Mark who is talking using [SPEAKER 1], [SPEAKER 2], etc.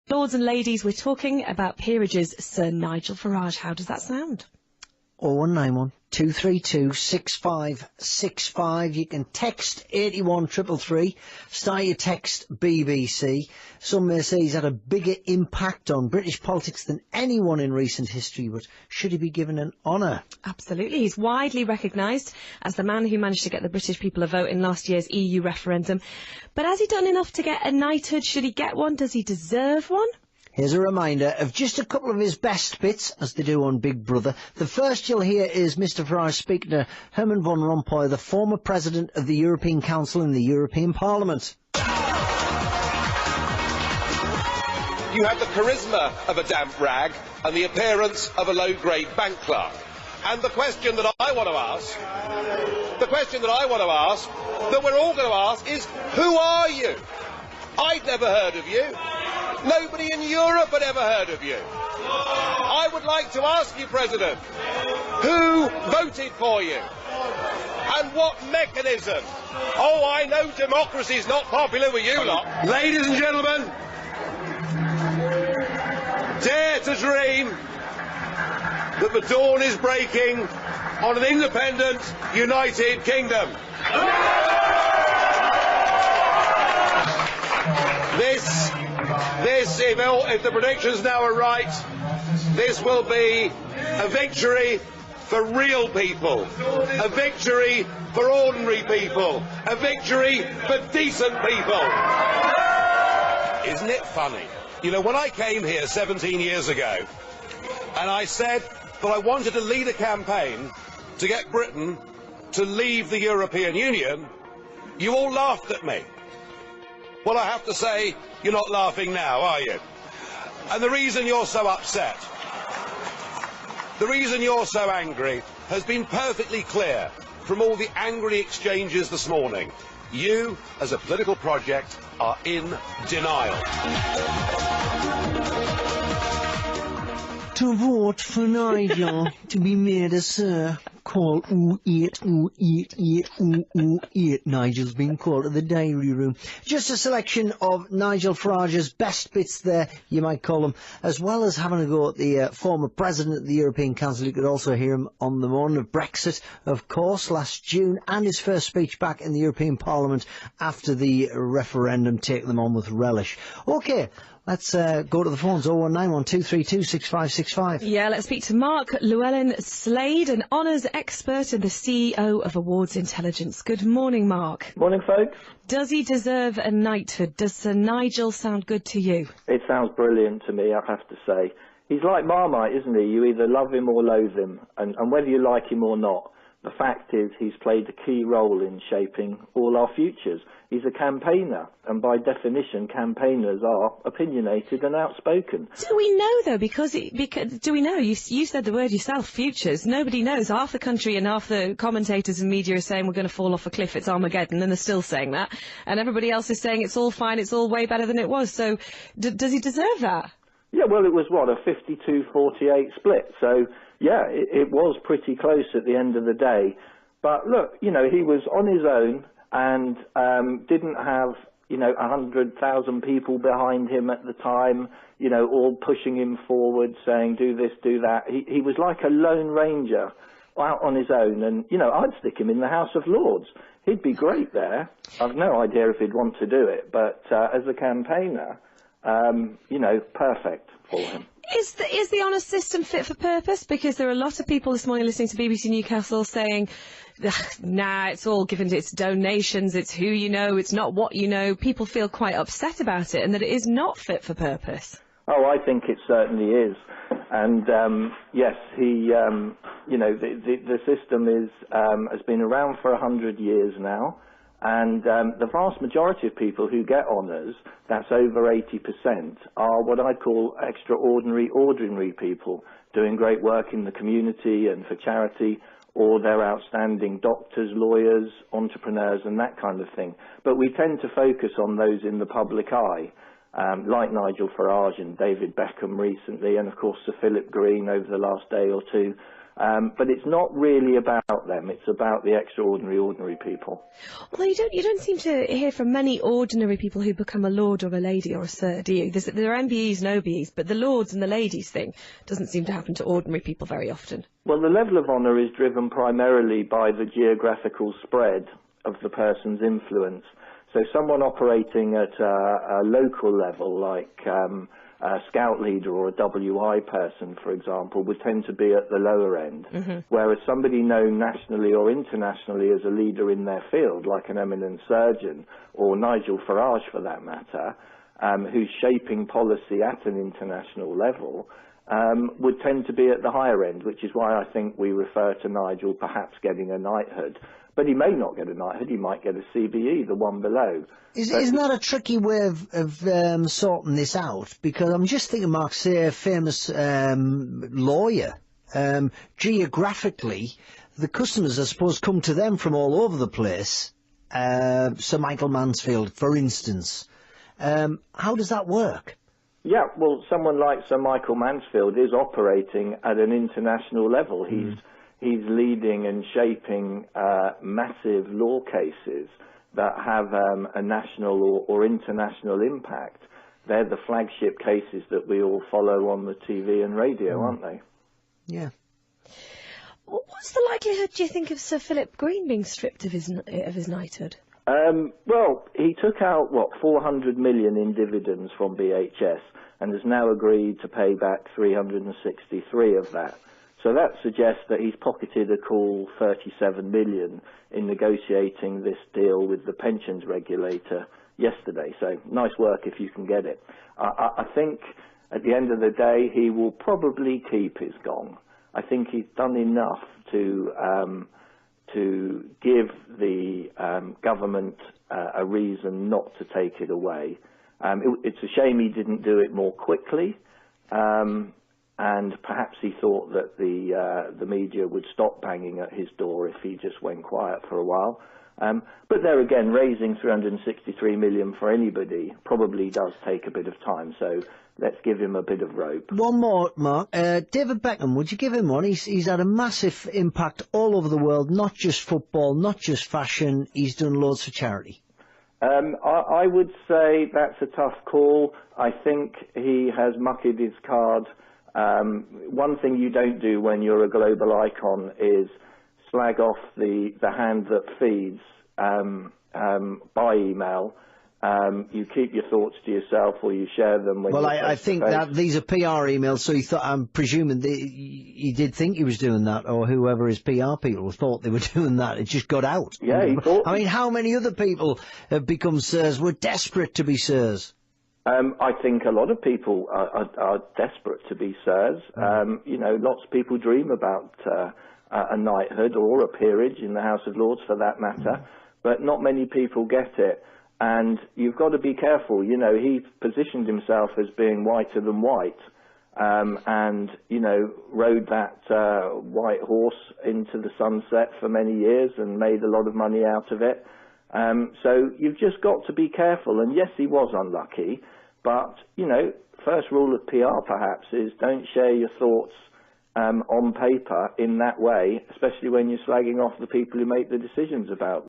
[SPEAKER 1] Lords and ladies, we're talking about peerages. Sir Nigel Farage, how does that sound?
[SPEAKER 2] 0191 232 6565. You can text 81333. Start your text BBC. Some may say he's had a bigger impact on British politics than anyone in recent history, but should he be given an honour?
[SPEAKER 1] Absolutely. He's widely recognised as the man who managed to get the British people a vote in last year's EU referendum. But has he done enough to get a knighthood? Should he get one? Does he deserve one?
[SPEAKER 2] Here's a reminder of just a couple of his best bits, as they do on Big Brother. The first you'll hear is Mr Farage speaking to Herman Van Rompuy, the former President of the European Council in the European Parliament.
[SPEAKER 3] You have the charisma of a damp rag and the appearance of a low-grade bank clerk. And the question that I want to ask, that we're all going to ask is, who are you? I'd never heard of you. Nobody in Europe had ever heard of you. I would like to ask you, President, who voted for you? And what mechanism? Oh, I know democracy's not popular with you lot. Ladies and gentlemen, dare to dream that the dawn is breaking on an independent, united kingdom. If the predictions now are right, this will be a victory for real people, a victory for ordinary people, a victory for decent people. Isn't it funny? You know, when I came here 17 years ago, and I said that I wanted to lead a campaign to get Britain to leave the European Union, you all laughed at me. Well, I have to say, you're not laughing now, are you? And the reason you're so upset, the reason you're so angry, has been perfectly clear from all the angry exchanges this morning. You, as a political project, are in denial.
[SPEAKER 2] To vote for Nigel to be made a Sir, call 08088888. Nigel's been called to the diary room. Just a selection of Nigel Farage's best bits there, you might call them, as well as having a go at the former President of the European Council. You could also hear him on the morning of Brexit, of course, last June, and his first speech back in the European Parliament after the referendum, taking them on with relish. OK. Let's go to the phones, 0191 232 6565.
[SPEAKER 1] Yeah, let's speak to Mark Llewellyn-Slade, an honours expert and the CEO of Awards Intelligence. Good morning, Mark.
[SPEAKER 4] Morning, folks.
[SPEAKER 1] Does he deserve a knighthood? Does Sir Nigel sound good to you?
[SPEAKER 4] It sounds brilliant to me, I have to say. He's like Marmite, isn't he? You either love him or loathe him, and whether you like him or not, the fact is he's played a key role in shaping all our futures. He's a campaigner, and by definition, campaigners are opinionated and outspoken.
[SPEAKER 1] Do we know, though? Because do we know? You said the word yourself, futures. Nobody knows. Half the country and half the commentators and media are saying we're going to fall off a cliff, it's Armageddon, and they're still saying that. And everybody else is saying it's all fine, it's all way better than it was. So does he deserve that?
[SPEAKER 4] Yeah, well, it was, what, a 52-48 split. So, yeah, it was pretty close at the end of the day. But look, you know, he was on his own and didn't have, 100,000 people behind him at the time, all pushing him forward, saying, do this, do that. He was like a lone ranger out on his own. And, I'd stick him in the House of Lords. He'd be great there. I've no idea if he'd want to do it. But as a campaigner, perfect for him.
[SPEAKER 1] Is the honours system fit for purpose? Because there are a lot of people this morning listening to BBC Newcastle saying, nah, it's all given to its donations, it's who you know, it's not what you know. People feel quite upset about it and that it is not fit for purpose.
[SPEAKER 4] Oh, I think it certainly is. And yes, the system has been around for 100 years now. And the vast majority of people who get honours, that's over 80%, are what I call extraordinary, ordinary people doing great work in the community and for charity, or they're outstanding doctors, lawyers, entrepreneurs and that kind of thing. But we tend to focus on those in the public eye, like Nigel Farage and David Beckham recently, and of course Sir Philip Green over the last day or two. But it's not really about them. It's about the extraordinary, ordinary people.
[SPEAKER 1] Although you don't seem to hear from many ordinary people who become a lord or a lady or a sir, do you? There are MBEs and OBEs, but the lords and the ladies thing doesn't seem to happen to ordinary people very often.
[SPEAKER 4] Well, the level of honour is driven primarily by the geographical spread of the person's influence. So someone operating at a local level, like a scout leader or a WI person, for example, would tend to be at the lower end, whereas somebody known nationally or internationally as a leader in their field, like an eminent surgeon, or Nigel Farage for that matter, who's shaping policy at an international level, would tend to be at the higher end, which is why I think we refer to Nigel perhaps getting a knighthood. But he may not get a knighthood, he might get a CBE, the one below.
[SPEAKER 2] Isn't that a tricky way of sorting this out? Because I'm just thinking, Mark, say a famous lawyer. Geographically, the customers, I suppose, come to them from all over the place. Sir Michael Mansfield, for instance. How does that work?
[SPEAKER 4] Yeah, well, someone like Sir Michael Mansfield is operating at an international level. He's leading and shaping massive law cases that have a national or international impact. They're the flagship cases that we all follow on the TV and radio, aren't they?
[SPEAKER 2] Yeah.
[SPEAKER 1] What's the likelihood, do you think, of Sir Philip Green being stripped of his knighthood?
[SPEAKER 4] Well, he took out, 400 million in dividends from BHS and has now agreed to pay back 363 of that. So that suggests that he's pocketed a cool 37 million in negotiating this deal with the pensions regulator yesterday. So nice work if you can get it. I think at the end of the day he will probably keep his gong. I think he's done enough to give the government a reason not to take it away. It's a shame he didn't do it more quickly. And perhaps he thought that the media would stop banging at his door if he just went quiet for a while. But there again, raising 363 million for anybody probably does take a bit of time, so let's give him a bit of rope.
[SPEAKER 2] One more, Mark. David Beckham, would you give him one? He's had a massive impact all over the world, not just football, not just fashion. He's done loads for charity.
[SPEAKER 4] I would say that's a tough call. I think he has mucked his card. One thing you don't do when you're a global icon is slag off the hand that feeds by email. You keep your thoughts to yourself, or you share them when. Well,
[SPEAKER 2] I think that these are PR emails, so I'm presuming he did think he was doing that, or whoever his PR people thought they were doing that. It just got out.
[SPEAKER 4] Yeah, he thought.
[SPEAKER 2] I mean, how many other people have become sirs? We're desperate to be sirs.
[SPEAKER 4] I think a lot of people are desperate to be sirs. Lots of people dream about a knighthood or a peerage in the House of Lords, for that matter, but not many people get it. And you've got to be careful. He positioned himself as being whiter than white, and rode that white horse into the sunset for many years and made a lot of money out of it. So you've just got to be careful. And yes, he was unlucky. But, first rule of PR perhaps is don't share your thoughts on paper in that way, especially when you're slagging off the people who make the decisions about